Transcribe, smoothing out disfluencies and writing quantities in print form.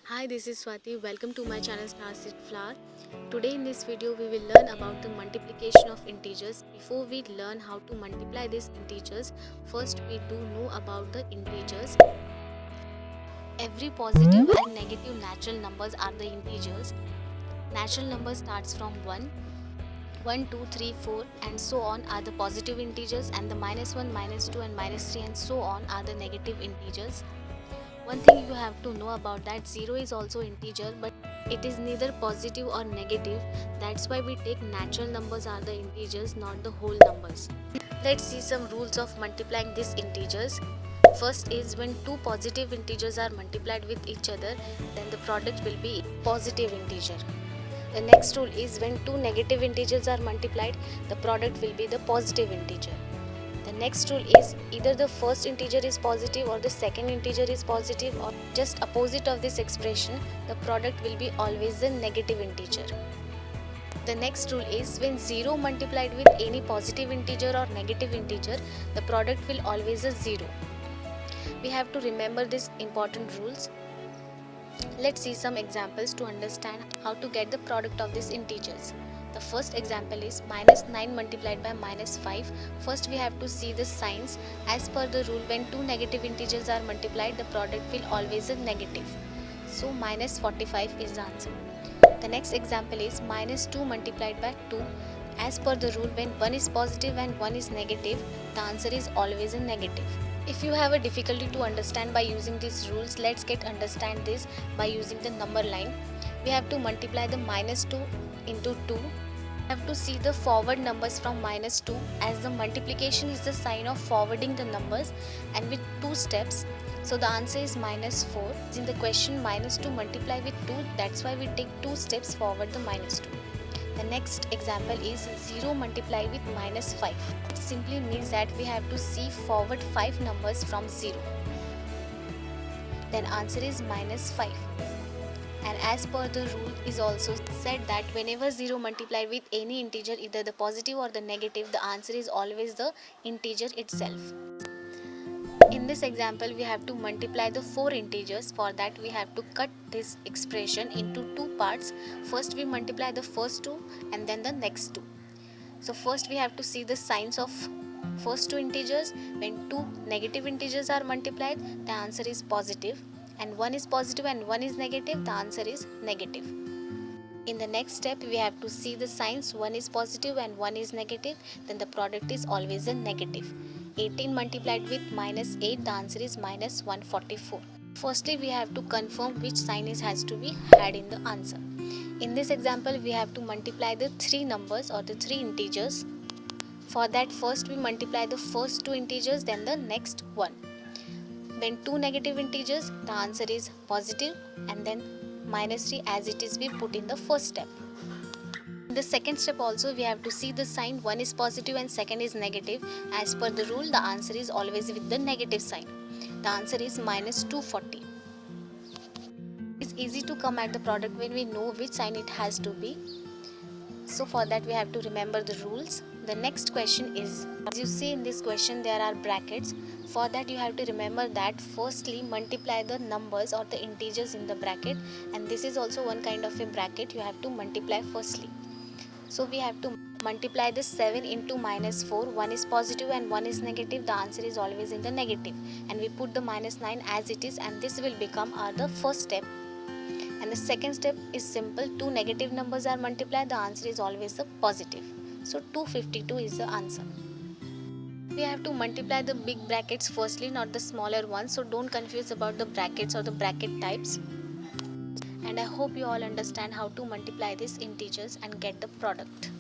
Hi, this is Swati. Welcome to my channel Starseed Flower. Today in this video we will learn about the multiplication of integers. Before we learn how to multiply these integers, first we do know about the integers. Every positive and negative natural numbers are the integers. Natural number starts from 1, 1, 2, 3, 4 and so on are the positive integers, and the -1, -2 and -3 and so on are the negative integers. One thing you have to know about that 0 is also integer, but it is neither positive or negative. That's why we take natural numbers are the integers, not the whole numbers. Let's see some rules of multiplying these integers. First is when two positive integers are multiplied with each other, then the product will be positive integer. The next rule is when two negative integers are multiplied, the product will be the positive integer. The next rule is either the first integer is positive or the second integer is positive, or just opposite of this expression, the product will be always the negative integer. The next rule is when 0 multiplied with any positive integer or negative integer, the product will always a 0. We have to remember these important rules. Let's see some examples to understand how to get the product of these integers. The first example is -9 multiplied by -5. First we have to see the signs. As per the rule, when two negative integers are multiplied, the product will always be negative. So -45 is the answer. The next example is -2 multiplied by 2. As per the rule, when one is positive and one is negative, the answer is always a negative. If you have a difficulty to understand by using these rules, let's get understand this by using the number line. We have to multiply the -2 into 2. We have to see the forward numbers from -2, as the multiplication is the sign of forwarding the numbers and with two steps. So the answer is -4. In the question, -2 multiply with 2, that's why we take two steps forward the -2. The next example is 0 multiply with -5. It simply means that we have to see forward 5 numbers from 0. Then answer is -5. And as per the rule is also said that whenever 0 multiplied with any integer, either the positive or the negative, the answer is always the integer itself. In this example, we have to multiply the 4 integers. For that, we have to cut this expression into two parts. First, we multiply the first two and then the next two. So first, we have to see the signs of first two integers. When two negative integers are multiplied, the answer is positive. And one is positive and one is negative, the answer is negative. In the next step, we have to see the signs. One is positive and one is negative, then the product is always a negative. 18 multiplied with -8, the answer is -144. Firstly, we have to confirm which sign has to be had in the answer. In this example, we have to multiply the three numbers or the three integers. For that, first we multiply the first two integers, then the next one. When two negative integers, the answer is positive, and then -3 as it is we put in the first step. In the second step also, we have to see the sign. One is positive and second is negative. As per the rule, the answer is always with the negative sign. The answer is -240. It's easy to come at the product when we know which sign it has to be. So for that, we have to remember the rules. The next question is, as you see in this question, there are brackets. For that, you have to remember that firstly multiply the numbers or the integers in the bracket, and this is also one kind of a bracket you have to multiply firstly. So we have to multiply the 7 into -4. One is positive and one is negative, the answer is always in the negative, and we put the -9 as it is, and this will become the first step. And the second step is simple. Two negative numbers are multiplied, the answer is always the positive. So 252 is the answer. We have to multiply the big brackets firstly, not the smaller ones, so don't confuse about the brackets or the bracket types. And I hope you all understand how to multiply these integers and get the product.